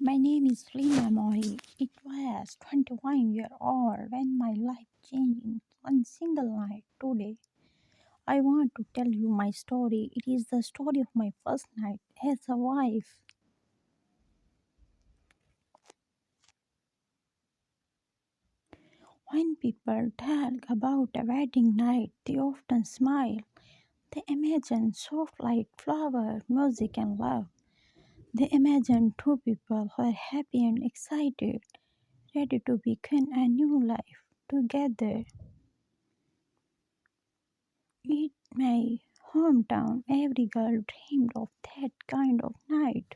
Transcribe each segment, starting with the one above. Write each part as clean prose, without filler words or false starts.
My name is Rima Mori. It was 21 years old when my life changed in one single night. Today, I want to tell you my story. It is the story of my first night as a wife. When people talk about a wedding night, they often smile. They imagine soft light, flower, music, and love. They imagine two people who are happy and excited, ready to begin a new life together. In my hometown, every girl dreamed of that kind of night.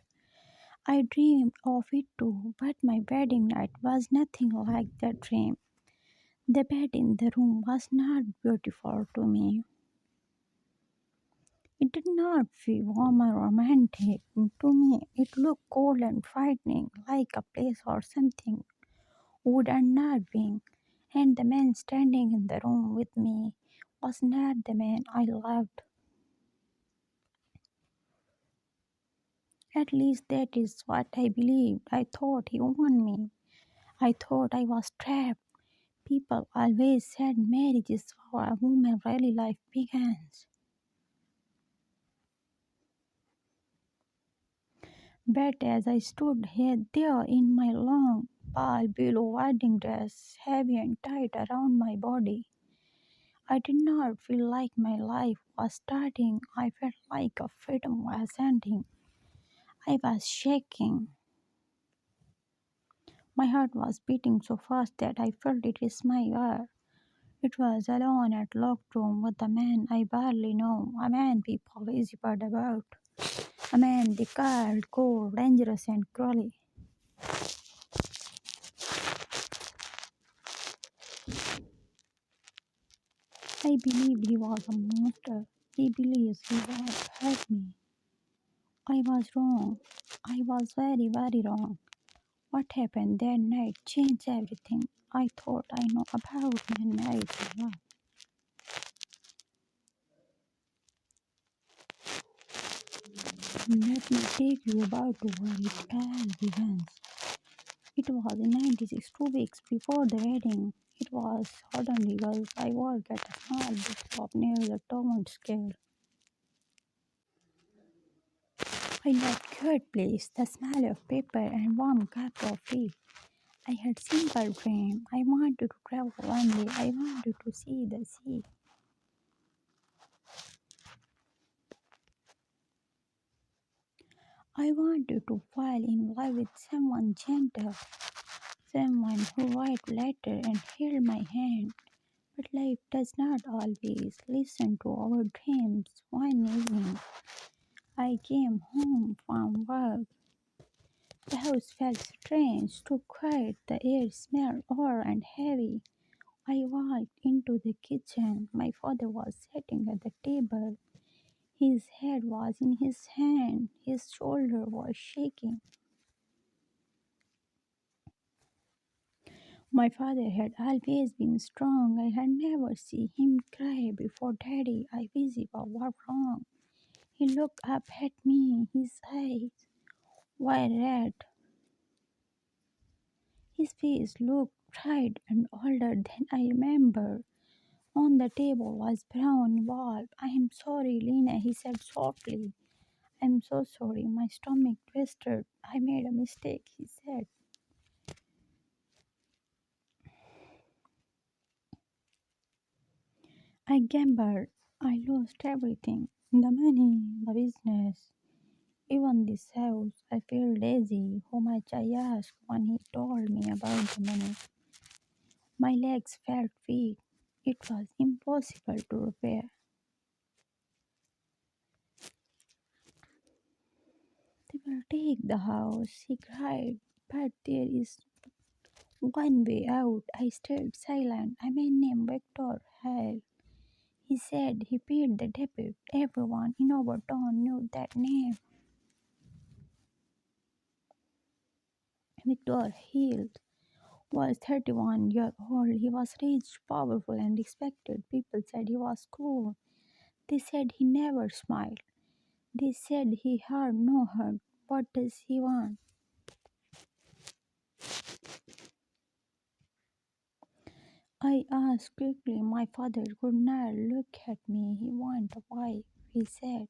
I dreamed of it too, but my wedding night was nothing like that dream. The bed in the room was not beautiful to me. It did not feel warm or romantic. To me, it looked cold and frightening, like a place or something would end up being. And the man standing in the room with me was not the man I loved. At least that is what I believed. I thought he owned me. I thought I was trapped. People always said marriage is for a woman really life begins. But as I stood here there in my long, pale blue wedding dress, heavy and tight around my body, I did not feel like my life was starting. I felt like a freedom was ending. I was shaking. My heart was beating so fast that I felt it is my ear. It was alone at locked room with a man I barely know, a man people whispered about, a man they called cold, dangerous and cruel. I believed he was a monster. He believes he would hurt me. I was wrong. I was very, very wrong. What happened that night changed everything. I thought I know about men married to love. Let me take you about where it all begins. It was in 96, 2 weeks before the wedding. It was suddenly because I work at a small bookshop near the town square. I loved that place, the smell of paper and warm cup of tea. I had simple dream. I wanted to travel one day. I wanted to see the sea. I wanted to fall in love with someone gentle, someone who wrote letter and held my hand. But life does not always listen to our dreams. One evening, I came home from work. The house felt strange, too quiet. The air smelled old and heavy. I walked into the kitchen. My father was sitting at the table. His head was in his hand. His shoulder was shaking. My father had always been strong. I had never seen him cry before Daddy. I whispered, "What wrong?" He looked up at me. His eyes were red. His face looked tired and older than I remember. On the table was brown valve. "I am sorry, Lena," he said softly. "I'm so sorry." My stomach twisted. "I made a mistake," he said. "I gambled. I lost everything. The money, the business, even this house. I feel lazy." "How much?" I asked when he told me about the money. My legs felt weak. It was impossible to repair. "They will take the house," he cried. "But there is one way out." I stayed silent. "A man named Victor Hale." He said he paid the debt. Everyone in our town knew that name. Victor Hale was 31 years old. He was rich, powerful, and respected. People said he was cruel. They said he never smiled. They said he had no heart. What does he want? I asked quickly. My father could not look at me. He wanted a wife, he said.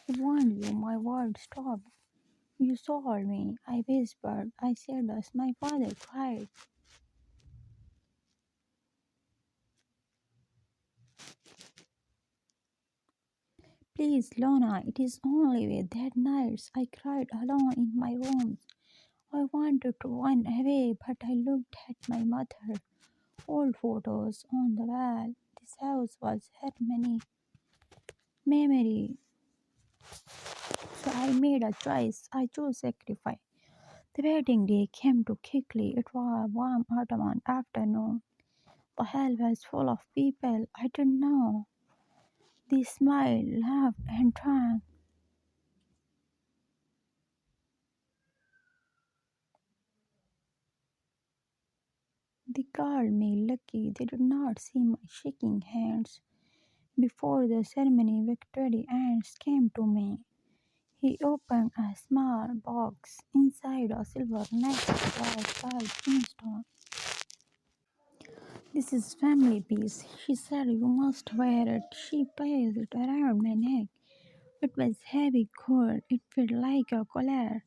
He wanted you. My world stopped. You sold me, I whispered. I said as my father cried. Please, Lona, it is only with dead nights. I cried alone in my room. I wanted to run away, but I looked at my mother. Old photos on the wall. This house was her many memory. So I made a choice. I chose sacrifice. The wedding day came too quickly. It was a warm autumn afternoon. The hall was full of people I didn't know. They smiled, laughed, and drank. They called me lucky. They did not see my shaking hands. Before the ceremony, Victory Ants came to me. He opened a small box. Inside a silver necklace was carved in stone. This is family piece. She said you must wear it. She placed it around my neck. It was heavy gold. It felt like a collar.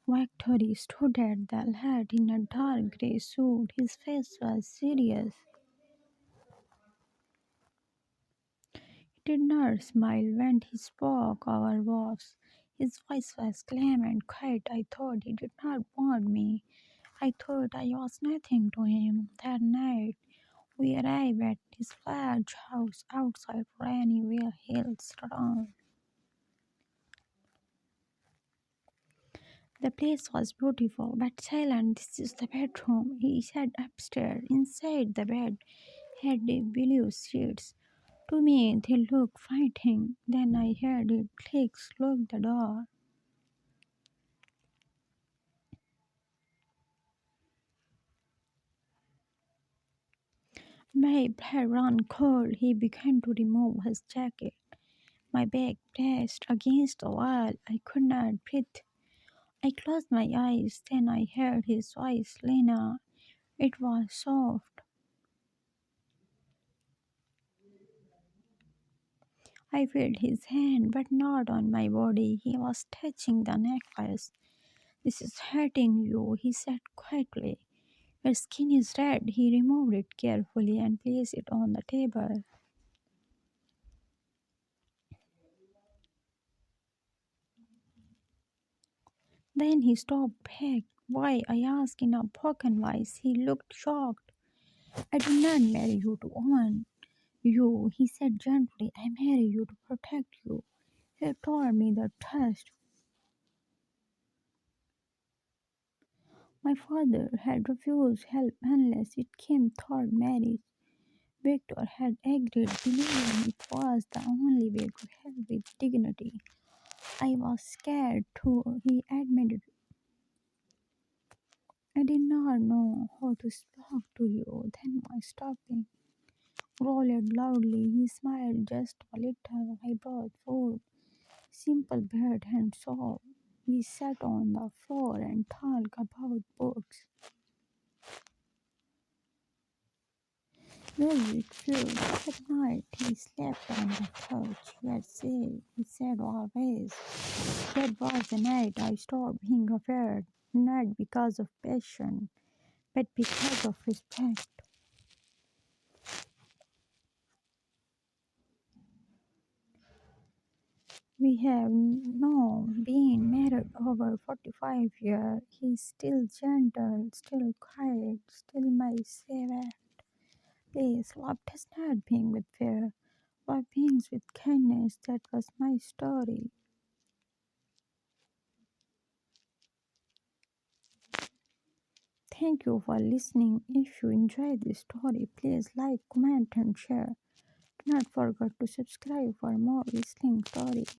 Victory stood at the light in a dark grey suit. His face was serious. He did not smile when he spoke our vows. His voice was calm and quiet. I thought he did not want me. I thought I was nothing to him. That night, we arrived at his large house outside Rainywell Hills town. The place was beautiful but silent. This is the bedroom, he said upstairs. Inside the bed had a blue sheets. To me, they looked fighting. Then I heard it click, lock the door. My blood ran cold. He began to remove his jacket. My back pressed against the wall. I could not breathe. I closed my eyes. Then I heard his voice, Lena. It was soft. I felt his hand, but not on my body. He was touching the necklace. This is hurting you, he said quietly. Your skin is red. He removed it carefully and placed it on the table. Then he stopped back. Why? I asked in a broken voice. He looked shocked. I did not marry you to own you, he said gently. I marry you to protect you. He told me the trust. My father had refused help unless it came toward marriage. Victor had agreed, believing it was the only way to help with dignity. I was scared too, he admitted. I did not know how to speak to you. Then my stopping rolled loudly. He smiled just a little. I brought food, simple bread and soap. We sat on the floor and talked about books. Music filled that night. He slept on the couch. He said always. That was the night I stopped being afraid, not because of passion, but because of respect. We have now been married over 45 years. He's still gentle, still quiet, still my savior. Please, love does not begin with fear. Love begins with kindness. That was my story. Thank you for listening. If you enjoyed this story, please like, comment, and share. Do not forget to subscribe for more whistling stories.